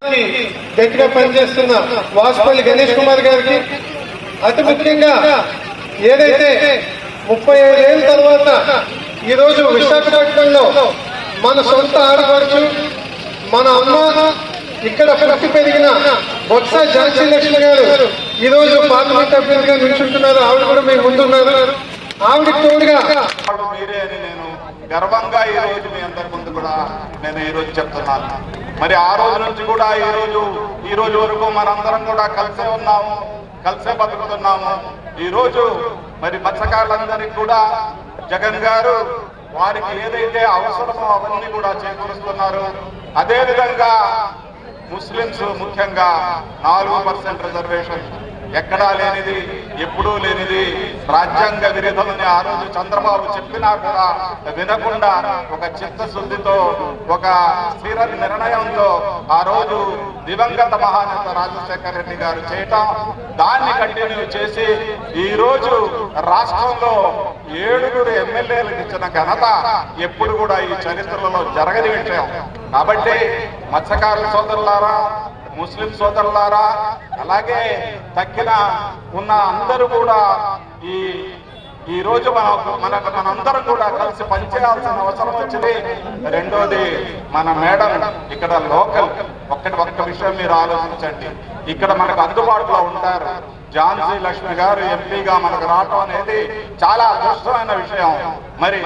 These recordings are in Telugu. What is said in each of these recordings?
సంక్షేమానికి గట్టిగా పనిచేస్తున్న వాసుపల్లి గణేష్ కుమార్ గారికి, అతి ముఖ్యంగా ఏదైతే 35 ఏళ్ళ తర్వాత ఈరోజు విశాఖపట్నంలో మన సొంత ఆడపడుచు, మన అమ్మ, ఇక్కడ పుట్టి పెరిగిన బొత్స ఝాన్సీ లక్ష్మి గారు ఈరోజు పార్లమెంట్ అభ్యర్థిగా నిల్చుంటున్నారు. ఆవిడ కూడా మీ ముందున్నారు. ఆవిడకి తోడుగా మీరే అని నేను గర్వంగా ఈ రోజు మీ అందరి ముందు కూడా నేను ఈ రోజు చెప్తున్నాను. మరి ఆ రోజు నుంచి కూడా ఈ రోజు వరకు మనందరం కూడా కలిసే ఉన్నాము, కలిసే బతుకుతున్నాము. ఈ రోజు మరి మత్స్యకారులందరికీ కూడా జగన్ గారు వారికి ఏదైతే అవసరమో అవన్నీ కూడా చేకూరుస్తున్నారు. అదేవిధంగా ముస్లింస్ ముఖ్యంగా 4% రిజర్వేషన్ ఎక్కడా లేనిది, ఎప్పుడూ లేనిది, రాజ్యాంగ విరుద్ధమని ఆ రోజు చంద్రబాబు చెప్పినా కూడా వినకుండా ఒక చిత్తశుద్ధితో, ఒక స్థిర నిర్ణయంతో ఆ రోజు దివంగత మహానేత రాజశేఖర రెడ్డి గారు చేయటం, దాన్ని కంటిన్యూ చేసి ఈ రోజు రాష్ట్రంలో 7 ఎమ్మెల్యేలకు ఇచ్చిన ఘనత ఎప్పుడు కూడా ఈ చరిత్రలో జరగని విషయం. కాబట్టి మత్స్యకారుల సోదరులారా, ముస్లిం సోదరులారా, అలాగే తక్కిన ఉన్న అందరూ కూడా ఈ రోజు మనందరం కూడా కలిసి పనిచేయాల్సిన అవసరం వచ్చింది. రెండోది, మన మేడం ఇక్కడ లోకల్. ఒక్క విషయం మీరు ఆలోచించండి, ఇక్కడ మనకు అందుబాటులో ఉంటారు. ఝాన్సీ లక్ష్మి గారు ఎంపీగా మనకు రావటం అనేది చాలా అదృష్టమైన విషయం. మరి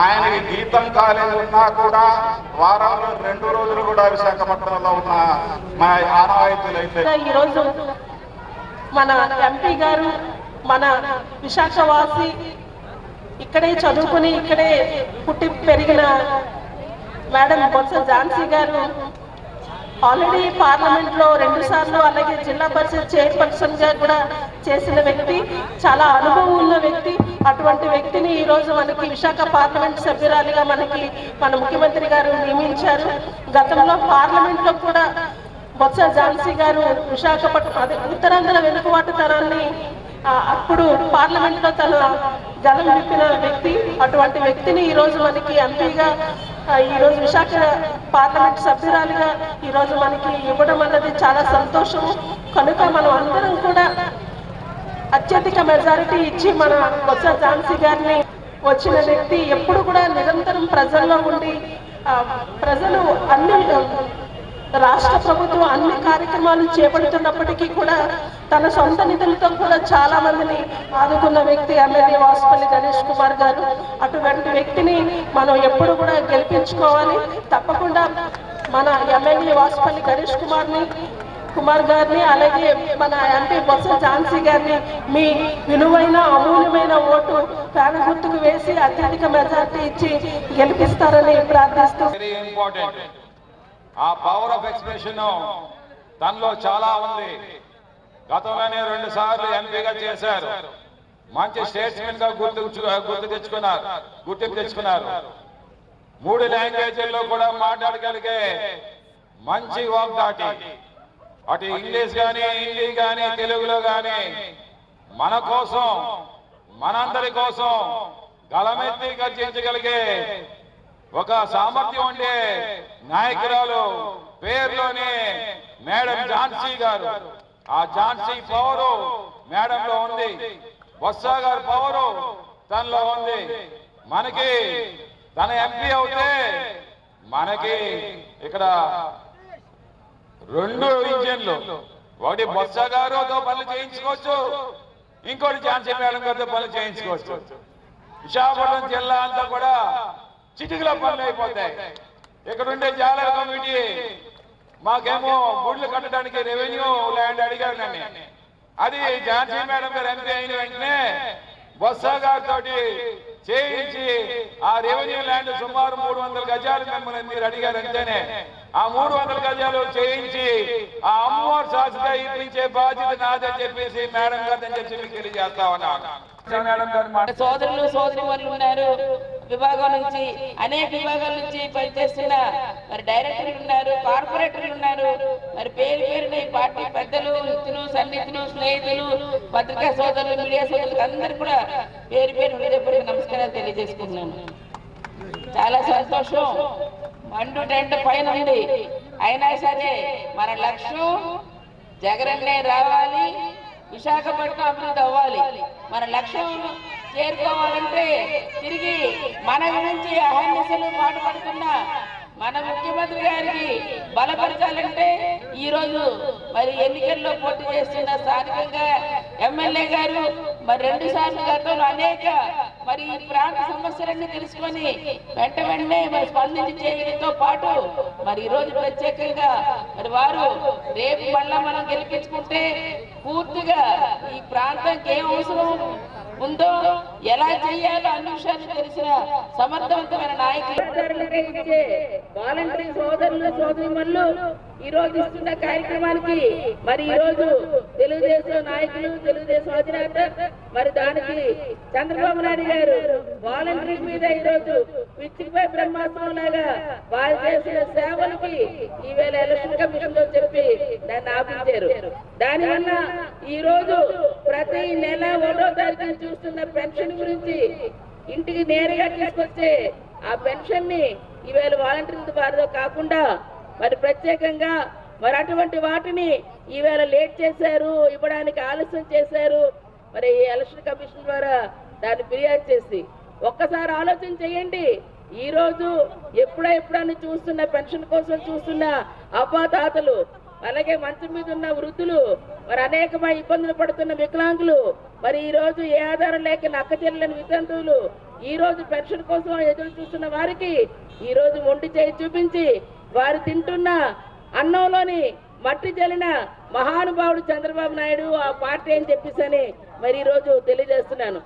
ఆయనకి గీతం కాలేజీ ఉన్నా కూడా వారంలో 2 రోజులు కూడా విశాఖపట్నంలో ఉన్న మన ఆనవాయితీలైతే ఈరోజు మన ఎంపీ గారు, మన విశాఖవాసి, ఇక్కడే చదువుకుని ఇక్కడే పుట్టి పెరిగిన మేడం బొత్స ఝాన్సీ గారు ఆల్రెడీ పార్లమెంట్ లో 2 సార్లు, అలాగే జిల్లా పరిషత్ చైర్పర్సన్ గా కూడా చేసిన వ్యక్తి, చాలా అనుభవం ఉన్న వ్యక్తి. అటువంటి వ్యక్తిని ఈ రోజు మనకి విశాఖ పార్లమెంట్ సభ్యురాలిగా మన ముఖ్యమంత్రి గారు నియమించారు. గతంలో పార్లమెంట్ లో కూడా బొత్స ఝాన్సీ గారు విశాఖపట్నం ఉత్తరాంధ్ర వెనుకబాటుతనాన్ని అప్పుడు పార్లమెంట్ లో తన గలం విప్పిన వ్యక్తి. అటువంటి వ్యక్తిని ఈ రోజు మనకి ఎంపీగా, ఈ రోజు విశాఖ పార్లమెంట్ సభ్యురాలిగా ఈ రోజు మనకి ఇవ్వడం అన్నది చాలా సంతోషం. కనుక మనం అందరం కూడా అత్యధిక మెజారిటీ ఇచ్చి మన బొత్స ఝాన్సీ గారిని, వచ్చిన వ్యక్తి ఎప్పుడు కూడా నిరంతరం ప్రజల్లో ఉండి, ప్రజలు అన్ని రాష్ట్ర ప్రభుత్వం అన్ని కార్యక్రమాలు చేపడుతున్నప్పటికీ కూడా తన సొంత నిధులతో కూడా చాలా మందిని ఆదుకున్న వ్యక్తి ఎమ్మెల్యే వాసుపల్లి గణేష్ కుమార్ గారు. అటువంటి వ్యక్తిని మనం ఎప్పుడు కూడా గెలిపించుకోవాలి. తప్పకుండా మన ఎమ్మెల్యే వాసుపల్లి గణేష్ కుమార్ గారిని, అలాగే మన ఎంపీ బొత్స ఝాన్సీ గారిని మీ విలువైన అమూల్యమైన ఓటు ఫ్యాన్ గుర్తుకు వేసి అత్యధిక మెజార్టీ ఇచ్చి గెలిపిస్తారని ప్రార్థిస్తూ, ఆ పవర్ ఆఫ్ ఎక్స్ప్రెషన్ తనలో చాలా ఉంది. గతంలోనే 2 సార్లు ఎంపీగా చేశారు. మంచి స్టేట్స్మెన్ గా గుర్తింపు తెచ్చుకున్నారు. 3 లాంగ్వేజ్ల్లో కూడా మాట్లాడగలిగే మంచి వాగ్దాటి. అటు ఇంగ్లీష్ కానీ, హిందీ కానీ, తెలుగులో కానీ మన కోసం, మనందరి కోసం గలమెత్తి గర్జించగలిగే ఒక సామర్థ్యం ఉండే నాయకురాలు పేరులోనే మేడం ఝాన్సీ గారు. ఆ ఝాన్సీ పవరు మేడంలో ఉంది, బొత్స గారి పవరు తనలో ఉంది. మనకి తన ఎంపీ అవుతే మనకి ఇక్కడ 2 ఇంజన్లు, ఒకటి బొత్స గారుతో పనులు చేయించుకోవచ్చు, ఇంకోటి ఝాన్సీ మేడం గారితో పనులు చేయించుకోవచ్చు. విశాఖపట్నం జిల్లా అంతా కూడా చిటికలో పనులు అయిపోతాయి. ఇక్కడ ఉండే జాలర కమిటీ మాకేమో గుడ్లు కట్టడానికి రెవెన్యూ ల్యాండ్ అడిగారు నన్ను. అది ఝాన్సీ మేడం గారు ఎంపీ అయిన వెంటనే బొత్స గారితో చేయించి ఆ రెవెన్యూ ల్యాండ్ సుమారు 300 గజాలు మిమ్మల్ని మీరు అడిగారు అంటేనే ఆ 300 గజాలు చేయించి ఆ అమ్మవారు సాక్షిగా ఇప్పించే బాధ్యత నాదని చెప్పేసి మేడం గారిని చెప్పి మీకు తెలియజేస్తా ఉన్నాను. సోదరులు సోదరిమణులు ఉన్నారు, విభాగం నుంచి అనేక విభాగాల నుంచి పనిచేస్తున్న మరి డైరెక్టర్లు ఉన్నారు, కార్పొరేటర్లు ఉన్నారు. మరి పేరున ఈ పార్టీ పెద్దలు, మిత్రులు, సన్నిహితులు, స్నేహితులు, పత్రికా సోదరులు, మీడియా సోదరులకు అందరూ కూడా పేరు హృదయపూర్వక నమస్కారాలు తెలియజేసుకుంటున్నాను. చాలా సంతోషం. మండు టెంట్ పైన ఉంది, అయినా సరే మన లక్ష్యం జగనన్నే రావాలి, విశాఖపట్నం అభివృద్ధి అవ్వాలి. మన లక్ష్యం చేరుకోవాలంటే తిరిగి మన గురించి అహర్నిశలు పాటుపడుతున్న మన ముఖ్యమంత్రి గారికి బలపరచాలంటే ఈరోజు మరి ఎన్నికల్లో పోటీ చేస్తున్న స్థానికంగా ఎమ్మెల్యే గారు మరి 2 సార్లు గతంలో అనేక మరి ఈ ప్రాంత సమస్యలన్నీ తెలుసుకొని వెంటనే మరి స్పందించి చేయడంతో పాటు మరి ఈరోజు ప్రత్యేకంగా మరి వారు రేపు మళ్ళా మనం గెలిపించుకుంటే పూర్తిగా ఈ ప్రాంతానికి ఏం అవసరం ఉందో ఎలా చేయాలో అన్ని విషయాలు తెలిసిన సమర్థవంతమైన నాయకులు వాలంటరీ సోదరులు సోదరులు ఈ రోజు ఇస్తున్న కార్యక్రమానికి మరి ఈ రోజు తెలుగుదేశం నాయకులు తెలుగుదేశం అధినేత మరి దానికి చంద్రబాబు నాయుడు గారు వాలంటరీ మీద ఈ రోజు పిచ్చిపై బ్రహ్మాస్త్రం లాగా వారు చేసిన సేవలకి ఈవేళ ఎలక్షన్ కమిషన్ తో చెప్పి దాన్ని ఆపించారు. దానివల్ల ఈ రోజు ప్రతి నెల 1వ తారీఖున చూస్తున్న పెన్షన్ గురించి ఇంటికి నేరుగా తీసుకొచ్చే ఆ పెన్షన్ ని ఈవేళ వాలంటీర్ వారితో కాకుండా మరి ప్రత్యేకంగా మరి అటువంటి వాటిని ఈవేళ లేట్ చేశారు, ఇవ్వడానికి ఆలస్యం చేశారు. మరి ఎలక్షన్ కమిషన్ ద్వారా దాన్ని ఫిర్యాదు చేసి ఒక్కసారి ఆలోచన చేయండి. ఈ రోజు ఎప్పుడెప్పుడని చూస్తున్న పెన్షన్ కోసం చూస్తున్న అవ్వాతాతలు, అలాగే మంచం మీద ఉన్న వృద్ధులు, మరి అనేకమైన ఇబ్బందులు పడుతున్న వికలాంగులు, మరి ఈ రోజు ఏ ఆధారం లేక నక్క చెల్లని వితంతువులు ఈ రోజు పెన్షన్ కోసం ఎదురు చూస్తున్న వారికి ఈ రోజు మొండి చేయి చూపించి వారు తింటున్న అన్నంలోని మట్టి జల్లిన మహానుభావుడు చంద్రబాబు నాయుడు ఆ పార్టీ అని చెప్పేసి మరి ఈ రోజు తెలియజేస్తున్నాను.